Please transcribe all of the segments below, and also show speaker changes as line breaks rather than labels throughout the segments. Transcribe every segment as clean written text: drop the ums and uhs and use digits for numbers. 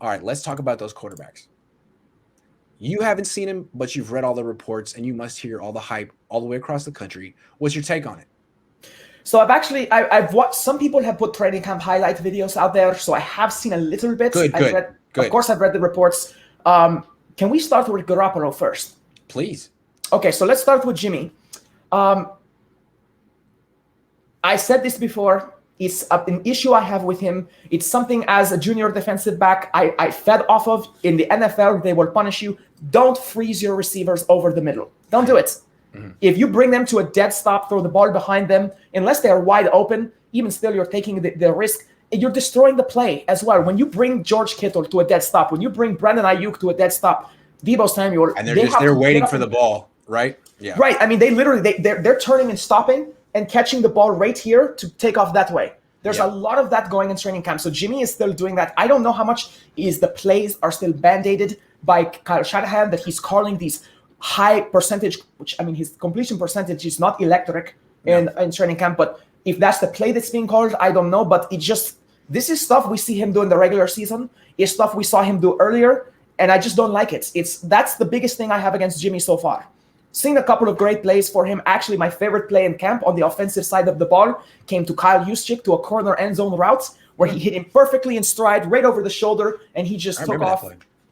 All right, let's talk about those quarterbacks. You haven't seen him, but you've read all the reports and you must hear all the hype all the way across the country. What's your take on it?
So I've watched, some people have put training camp highlight videos out there, so I have seen a little bit.
Good.
Of course, I've read the reports. Can we start with Garoppolo first?
Please.
Okay, so let's start with Jimmy. I said this before. It's an issue I have with him. It's something as a junior defensive back I fed off of. In the NFL, they will punish you. Don't freeze your receivers over the middle. Don't do it. Mm-hmm. If you bring them to a dead stop, throw the ball behind them, unless they are wide open, even still, you're taking the risk. And you're destroying the play as well. When you bring George Kittle to a dead stop, when you bring Brandon Ayuk to a dead stop, Deebo Samuel,
and they're waiting for the ball, right?
Yeah. Right. I mean, they're turning and stopping and catching the ball right here to take off that way. There's a lot of that going in training camp. So Jimmy is still doing that. I don't know how much is the plays are still band-aided by Kyle Shanahan, that he's calling these high percentage, which, I mean, his completion percentage is not electric in training camp. But if that's the play that's being called, I don't know. But this is stuff we see him do in the regular season. It's stuff we saw him do earlier. And I just don't like it. That's the biggest thing I have against Jimmy so far. Seen a couple of great plays for him. Actually, my favorite play in camp on the offensive side of the ball came to Kyle Juszczyk to a corner end zone route where he hit him perfectly in stride, right over the shoulder, and he just took off.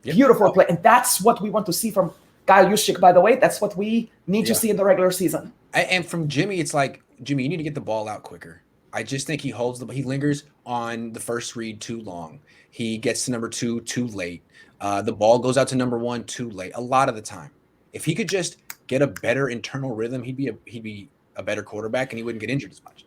Yep. Beautiful play. And that's what we want to see from Kyle Juszczyk, by the way. That's what we need to see in the regular season.
And from Jimmy, it's like, Jimmy, you need to get the ball out quicker. I just think he lingers on the first read too long. He gets to number 2 too late. The ball goes out to number 1 too late a lot of the time. If he could just get a better internal rhythm, he'd be a better quarterback and he wouldn't get injured as much.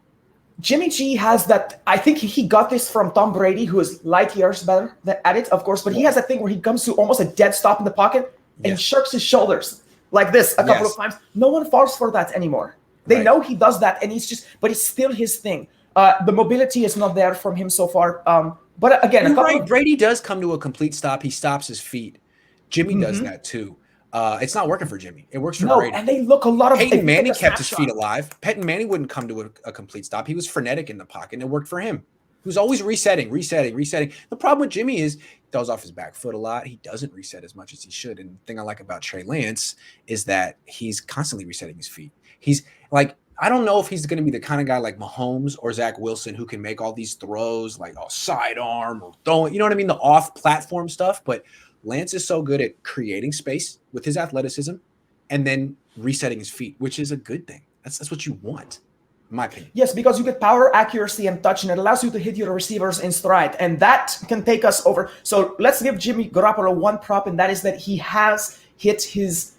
Jimmy G has that. I think he got this from Tom Brady, who is light years better at it, of course, but he has that thing where he comes to almost a dead stop in the pocket and shirks his shoulders like this a couple of times. No one falls for that anymore. They know he does that, and but it's still his thing. The mobility is not there from him so far. But again,
Brady does come to a complete stop. He stops his feet. Jimmy does that too. It's not working for Jimmy. It works for Brady.
And they look a lot of.
Peyton Manning kept his feet alive. Peyton Manning wouldn't come to a complete stop. He was frenetic in the pocket, and it worked for him. He was always resetting. The problem with Jimmy is he goes off his back foot a lot. He doesn't reset as much as he should. And the thing I like about Trey Lance is that he's constantly resetting his feet. He's like, I don't know if he's going to be the kind of guy like Mahomes or Zach Wilson who can make all these throws like a sidearm or throwing, you know what I mean? The off-platform stuff. But Lance is so good at creating space with his athleticism and then resetting his feet, which is a good thing. That's what you want, in my opinion.
Yes, because you get power, accuracy, and touch, and it allows you to hit your receivers in stride, and that can take us over. So let's give Jimmy Garoppolo one prop, and that is that he has hit his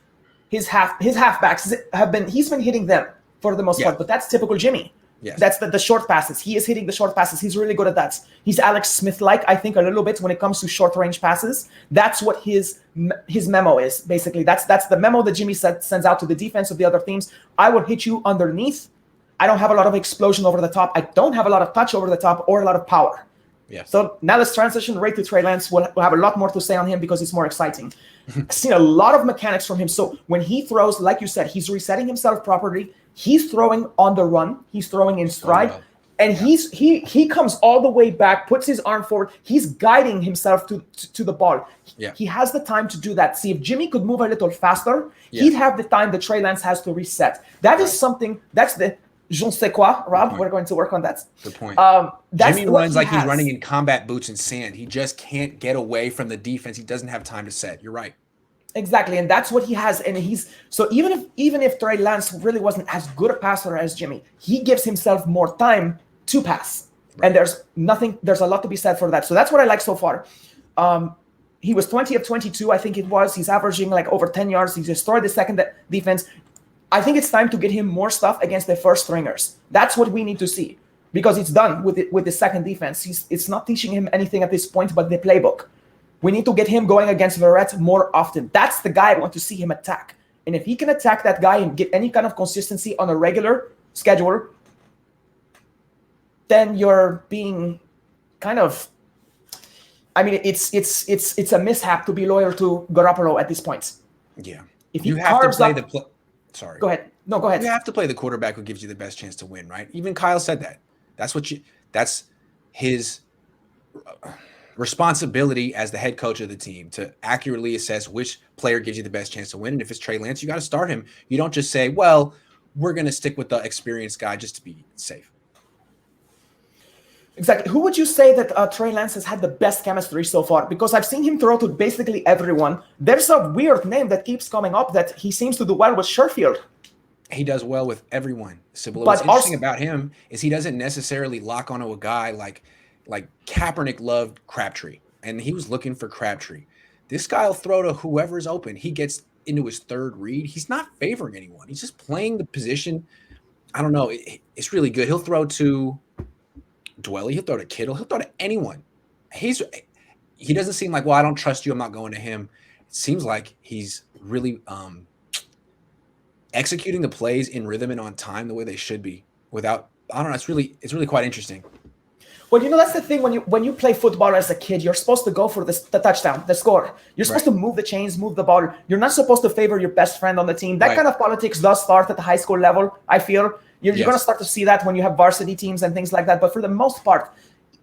halfbacks. He's been hitting them for the most part, but that's typical Jimmy. Yes. That's the short passes. He is hitting the short passes. He's really good at that. He's Alex Smith-like, I think, a little bit when it comes to short-range passes. That's what his memo is, basically. That's the memo that Jimmy sends out to the defense of the other teams. I will hit you underneath. I don't have a lot of explosion over the top. I don't have a lot of touch over the top or a lot of power.
Yes.
So now let's transition right to Trey Lance. We'll have a lot more to say on him because it's more exciting. I've seen a lot of mechanics from him. So when he throws, like you said, he's resetting himself properly. He's throwing on the run. He's throwing in stride. And he comes all the way back, puts his arm forward. He's guiding himself to the ball.
Yeah.
He has the time to do that. See, if Jimmy could move a little faster, he'd have the time that Trey Lance has to reset. That is something, that's the je ne sais quoi, Rob. We're going to work on that.
Good point. Jimmy runs like he's running in combat boots and sand. He just can't get away from the defense. He doesn't have time to set. You're right.
Exactly, and that's what he has. And so even if Trey Lance really wasn't as good a passer as Jimmy, he gives himself more time to pass. Right. And there's a lot to be said for that. So that's what I like so far. He was 20 of 22, I think it was. He's averaging like over 10 yards. He destroyed the second defense. I think it's time to get him more stuff against the first stringers. That's what we need to see because it's done with the second defense. It's not teaching him anything at this point but the playbook. We need to get him going against Verrett more often. That's the guy I want to see him attack. And if he can attack that guy and get any kind of consistency on a regular schedule, then you're being kind of, I mean, it's a mishap to be loyal to Garoppolo at this point.
Yeah.
If you have to play
Sorry.
Go ahead. No, go ahead.
You have to play the quarterback who gives you the best chance to win, right? Even Kyle said that. That's his responsibility as the head coach of the team to accurately assess which player gives you the best chance to win. And if it's Trey Lance, you got to start him. You don't just say, well, we're going to stick with the experienced guy just to be safe.
Exactly. Who would you say that Trey Lance has had the best chemistry so far? Because I've seen him throw to basically everyone. There's a weird name that keeps coming up that he seems to do well with Sherfield.
He does well with everyone. Sybilla, what's interesting about him is he doesn't necessarily lock onto a guy like Kaepernick loved Crabtree, and he was looking for Crabtree. This guy will throw to whoever's open. He gets into his third read. He's not favoring anyone. He's just playing the position. I don't know. It's really good. He'll throw to Dwelly. He'll throw to Kittle. He'll throw to anyone. He doesn't seem like, well, I don't trust you, I'm not going to him. It seems like he's really executing the plays in rhythm and on time the way they should be without, I don't know, it's really quite interesting.
Well, that's the thing. When you play football as a kid, you're supposed to go for the touchdown, the score. You're supposed to move the chains, move the ball. You're not supposed to favor your best friend on the team. That kind of politics does start at the high school level, I feel. You're going to start to see that when you have varsity teams and things like that. But for the most part,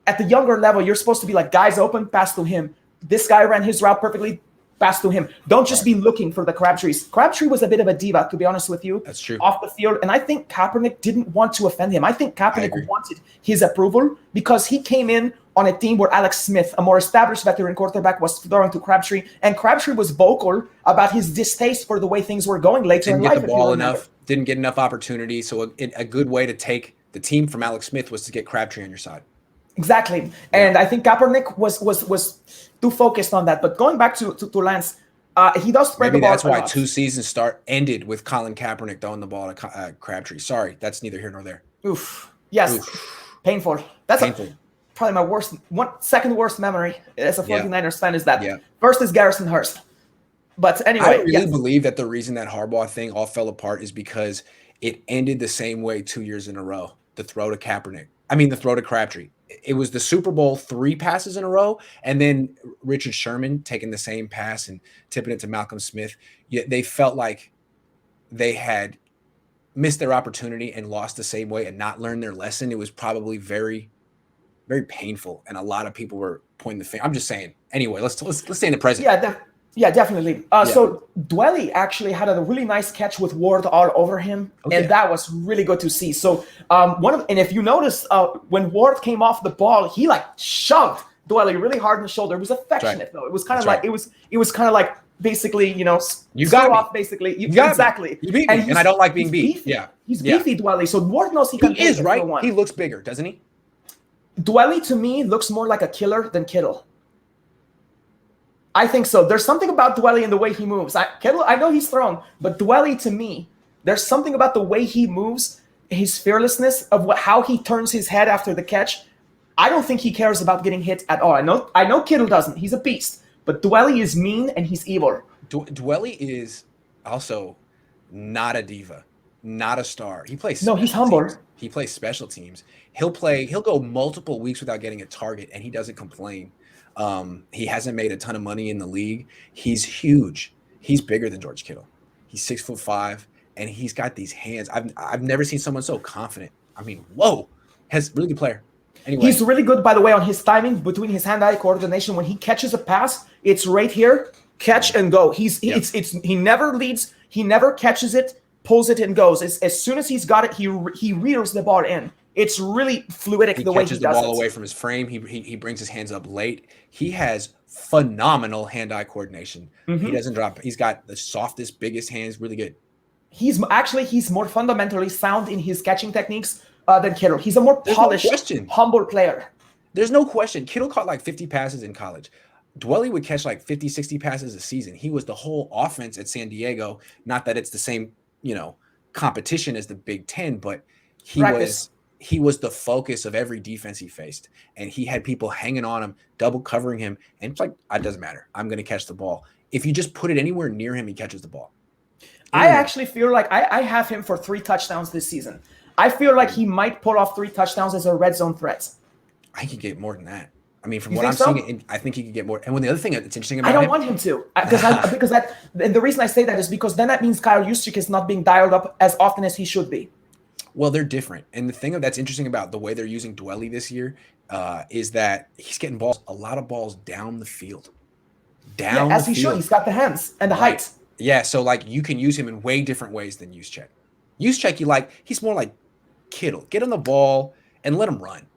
at the younger level, you're supposed to be like, guys open, pass to him. This guy ran his route perfectly, pass to him. Don't just be looking for the Crabtrees. Crabtree was a bit of a diva, to be honest with you.
That's true.
Off the field. And I think Kaepernick didn't want to offend him. I think Kaepernick wanted his approval because he came in on a team where Alex Smith, a more established veteran quarterback, was throwing to Crabtree. And Crabtree was vocal about his distaste for the way things were going later in life.
Didn't get the ball enough. Didn't get enough opportunity. So a good way to take the team from Alex Smith was to get Crabtree on your side.
Exactly. And I think Kaepernick was too focused on that. But going back to Lance, he does spread the ball.
Maybe that's why 2 seasons ended with Colin Kaepernick throwing the ball to Crabtree. Sorry, that's neither here nor there.
Oof. Yes. Oof. Painful. That's painful. Probably my second worst memory as a 49ers fan is that. Yeah. First is Garrison Hurst. But anyway,
I really believe that the reason that Harbaugh thing all fell apart is because it ended the same way 2 years in a row. The throw to Crabtree. It was the Super Bowl 3 passes in a row, and then Richard Sherman taking the same pass and tipping it to Malcolm Smith. Yet they felt like they had missed their opportunity and lost the same way and not learned their lesson. It was probably very, very painful, and a lot of people were pointing the finger. I'm just saying. Anyway, let's stay in the present.
Yeah, definitely. So Dwelly actually had a really nice catch with Ward all over him, and that was really good to see. So and if you notice, when Ward came off the ball, he shoved Dwelly really hard in the shoulder. It was affectionate though. It was kind of it was kind of like basically, you got off basically. You got exactly.
You beat me, and I don't like being beat. Yeah,
he's beefy, Dwelly. So Ward knows he can.
He is right. He looks bigger, doesn't he?
Dwelly to me looks more like a killer than Kittle. I think so. There's something about Dwelly and the way he moves. Kittle, I know he's thrown, but Dwelly to me, there's something about the way he moves, his fearlessness of how he turns his head after the catch. I don't think he cares about getting hit at all. I know Kittle doesn't. He's a beast, but Dwelly is mean and he's evil.
Dwelly is also not a diva, not a star. He plays.
No, he's humble.
He plays special teams. He'll go multiple weeks without getting a target, and he doesn't complain. He hasn't made a ton of money in the league. He's huge. He's bigger than George Kittle. He's 6'5", and he's got these hands. I've never seen someone so confident. I mean, whoa, has really good player. Anyway,
he's really good, by the way, on his timing between his hand-eye coordination. When he catches a pass, it's right here, catch and go. He never leads. He never catches it, pulls it and goes. As soon as he's got it, he reels the ball in. It's really fluidic the way he does it. He catches the ball
away from his frame. He brings his hands up late. He has phenomenal hand-eye coordination. Mm-hmm. He doesn't drop. He's got the softest, biggest hands. Really good. He's
more fundamentally sound in his catching techniques than Kittle. He's a more polished, humble player.
There's no question. Kittle caught like 50 passes in college. Dwelly would catch like 50, 60 passes a season. He was the whole offense at San Diego. Not that it's the same, competition as the Big Ten, but he was the focus of every defense he faced, and he had people hanging on him, double covering him, and it's like, it doesn't matter. I'm going to catch the ball. If you just put it anywhere near him, he catches the ball.
I actually feel like I have him for 3 touchdowns this season. I feel like he might pull off 3 touchdowns as a red zone threat.
I could get more than that. I mean, from what I'm seeing, I think he could get more. And the other thing that's interesting about
him, I don't want him to, and the reason I say that is because then that means Kyle Juszczyk is not being dialed up as often as he should be.
Well, they're different. And the thing that's interesting about the way they're using Dwelly this year is that he's getting a lot of balls down the field.
Yeah, as he should. He's got the hands and the height.
Yeah, so like you can use him in way different ways than Juszczyk. Juszczyk, he's more like Kittle. Get him the ball and let him run.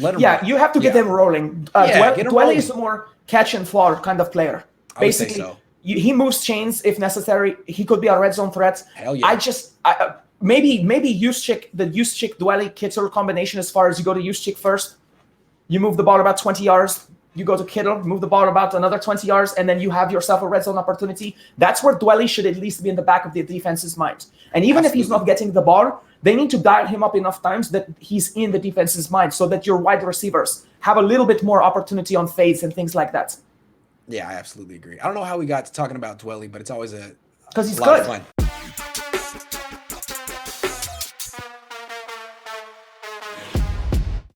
Run. You have to get them rolling. Dwelly is a more catch and fall kind of player. Basically,
so.
He moves chains if necessary. He could be a red zone threat.
Hell yeah.
Maybe Juszczyk, the Juszczyk Dwelly Kittle combination, as far as you go to Juszczyk first, you move the ball about 20 yards, you go to Kittle, move the ball about another 20 yards, and then you have yourself a red zone opportunity. That's where Dwelly should at least be in the back of the defense's mind. And even if he's not getting the ball, they need to dial him up enough times that he's in the defense's mind so that your wide receivers have a little bit more opportunity on fades and things like that.
Yeah, I absolutely agree. I don't know how we got to talking about Dwelly, but it's always a
because he's
lot
good.
of fun.